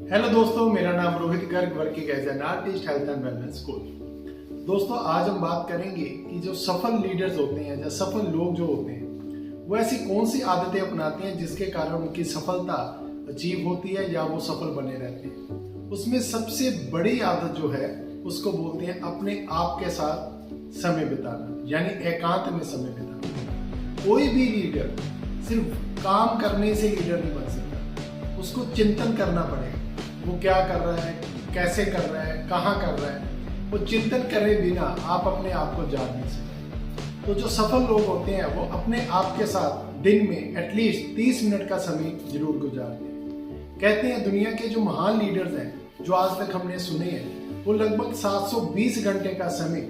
Hello दोस्तों, मेरा नाम Rohit Garg, working as an artist, health and wellness coach. दोस्तों, आज हम बात करेंगे कि जो सफल लीडर्स होते हैं या सफल लोग जो होते हैं वो ऐसी कौन सी आदतें अपनाते हैं जिसके कारण उनकी सफलता अचीव होती है या वो सफल बने रहते हैं। उसमें सबसे बड़ी आदत जो है उसको बोलते हैं अपने आप के साथ समय बिताना, यानी एकांत में समय बिताना। कोई भी लीडर सिर्फ काम करने से लीडर नहीं बन सकता, उसको चिंतन करना पड़ेगा। वो क्या कर रहा है, कैसे कर रहा है, कहाँ कर रहा है, वो चिंतन करे बिना आप अपने आप को जान नहीं सकते। तो जो सफल लोग होते हैं वो अपने आप के साथ दिन में एटलीस्ट 30 मिनट का समय जरूर गुजारते हैं। कहते हैं दुनिया के जो महान लीडर्स हैं जो आज तक हमने सुने हैं वो लगभग 720 घंटे का समय,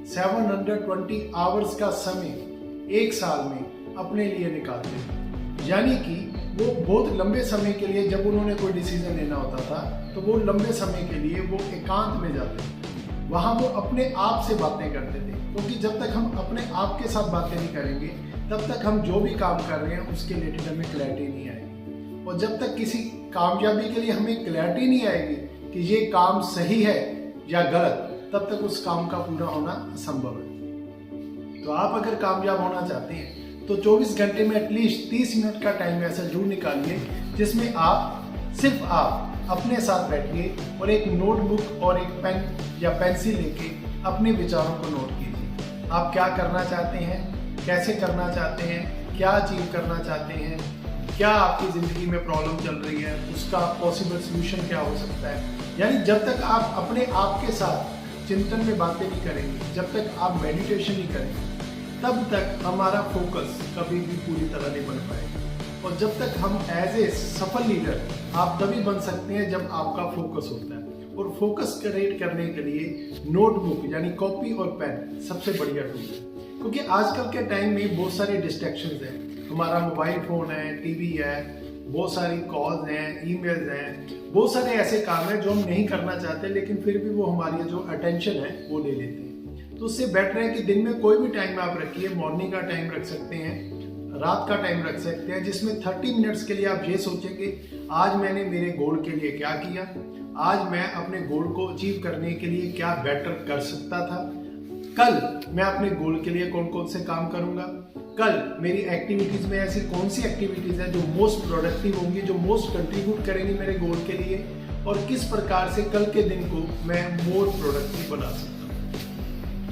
720 आवर्स का समय एक साल में अपने लिए निकालते हैं। यानी कि वो बहुत लंबे समय के लिए जब उन्होंने कोई डिसीजन लेना होता था तो वो लंबे समय के लिए वो एकांत में जाते थे। वहाँ वो अपने आप से बातें करते थे, क्योंकि जब तक हम अपने आप के साथ बातें नहीं करेंगे तब तक हम जो भी काम कर रहे हैं उसके रिलेटेड हमें क्लैरिटी नहीं आएगी। और जब तक किसी कामयाबी के लिए हमें क्लैरिटी नहीं आएगी कि ये काम सही है या गलत, तब तक उस काम का पूरा होना असंभव है। तो आप अगर कामयाब होना चाहते हैं तो 24 घंटे में एटलीस्ट 30 मिनट का टाइम ऐसा जरूर निकालिए जिसमें सिर्फ आप अपने साथ बैठिए और एक नोटबुक और एक पेन या पेंसिल लेके अपने विचारों को नोट कीजिए। आप क्या करना चाहते हैं, कैसे करना चाहते हैं, क्या अचीव करना चाहते हैं, क्या आपकी ज़िंदगी में प्रॉब्लम चल रही है, उसका पॉसिबल सोल्यूशन क्या हो सकता है। यानी जब तक आप अपने आप के साथ चिंतन में बातें नहीं करेंगे, जब तक आप मेडिटेशन नहीं करेंगे, तब तक हमारा फोकस कभी भी पूरी तरह नहीं बन पाएगा। और जब तक हम एज ए सफल लीडर आप तभी बन सकते हैं जब आपका फोकस होता है। और फोकस क्रिएट करने के लिए नोटबुक यानी कॉपी और पेन सबसे बढ़िया टूल है, क्योंकि आजकल के टाइम में बहुत सारे डिस्ट्रैक्शंस हैं। हमारा मोबाइल फोन है, टीवी है, बहुत सारी कॉल्स हैं, ईमेल्स हैं, बहुत सारे ऐसे काम हैं जो हम नहीं करना चाहते लेकिन फिर भी वो हमारी जो अटेंशन है वो ले लेते हैं। तो उससे बेटर है कि दिन में कोई भी टाइम आप रखिए, मॉर्निंग का टाइम रख सकते हैं, रात का टाइम रख सकते हैं, जिसमें 30 मिनट्स के लिए आप ये सोचेंगे आज मैंने मेरे गोल के लिए क्या किया, आज मैं अपने गोल को अचीव करने के लिए क्या बेटर कर सकता था, कल मैं अपने गोल के लिए कौन कौन से काम करूंगा, कल मेरी एक्टिविटीज में ऐसी कौन सी एक्टिविटीज हैं जो मोस्ट प्रोडक्टिव होंगी, जो मोस्ट कंट्रीब्यूट करेंगी मेरे गोल के लिए, और किस प्रकार से कल के दिन को मैं मोर प्रोडक्टिव बना सकता हूँ।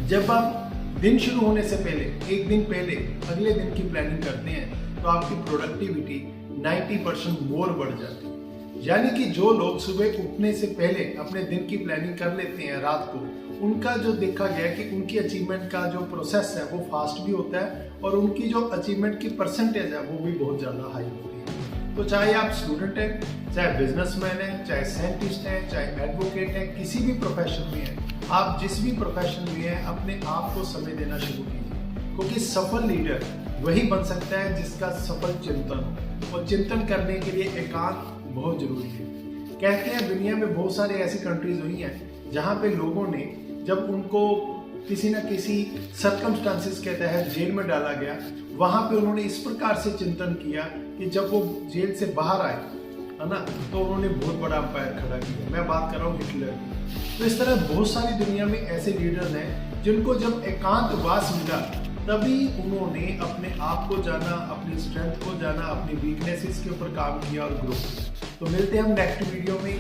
जब आप दिन शुरू होने से पहले, एक दिन पहले अगले दिन की प्लानिंग करते हैं तो आपकी प्रोडक्टिविटी 90% मोर बढ़ जाती है। यानी कि जो लोग सुबह उठने से पहले अपने दिन की प्लानिंग कर लेते हैं रात को, उनका जो देखा गया कि उनकी अचीवमेंट का जो प्रोसेस है वो फास्ट भी होता है और उनकी जो अचीवमेंट की परसेंटेज है वो भी बहुत ज़्यादा हाई होती है। तो चाहे आप स्टूडेंट हैं, चाहे बिजनेसमैन हैं, चाहे साइंटिस्ट हैं, चाहे एडवोकेट हैं, किसी भी प्रोफेशन में हैं, आप जिस भी प्रोफेशन में हैं, अपने आप को समय देना शुरू कीजिए, क्योंकि सफल लीडर वही बन सकता है जिसका सफल चिंतन हो, और चिंतन करने के लिए एकांत बहुत जरूरी है। कहते हैं दुनिया में बहुत सारी ऐसी कंट्रीज हुई हैं जहाँ पे लोगों ने, जब उनको किसी न किसी सर्कमस्टांसिस के तहत जेल में डाला गया, वहाँ पे उन्होंने इस प्रकार से चिंतन किया कि जब वो जेल से बाहर आए, है ना, तो उन्होंने बहुत बड़ा अंपायर खड़ा किया। मैं बात कर रहा हूँ हिटलर की। तो इस तरह बहुत सारी दुनिया में ऐसे लीडर्स हैं जिनको जब एकांतवास मिला तभी उन्होंने अपने आप को जाना, अपनी स्ट्रेंथ को जाना, अपनी वीकनेसेस के ऊपर काम किया और ग्रो किया। तो मिलते हैं हम नेक्स्ट वीडियो में।